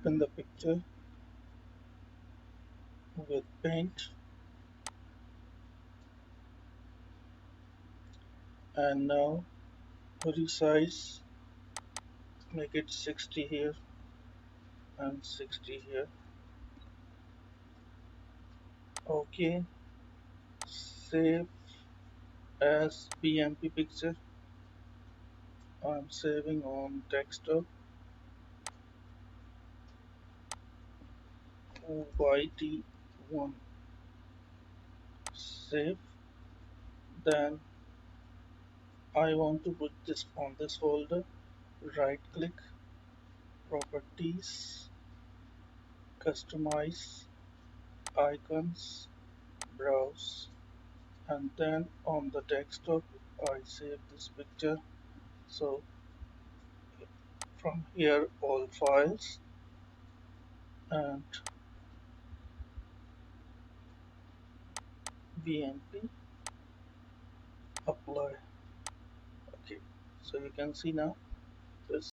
open the picture with paint, and now resize, make it 60 here and 60 here. Okay, save as BMP picture. I'm saving on desktop. YT1. Save. Then I want to put this on this folder. Right click, properties, customize, icons, browse, and then on the desktop I save this picture. So from here all files, and BMP apply. Okay, so you can see now this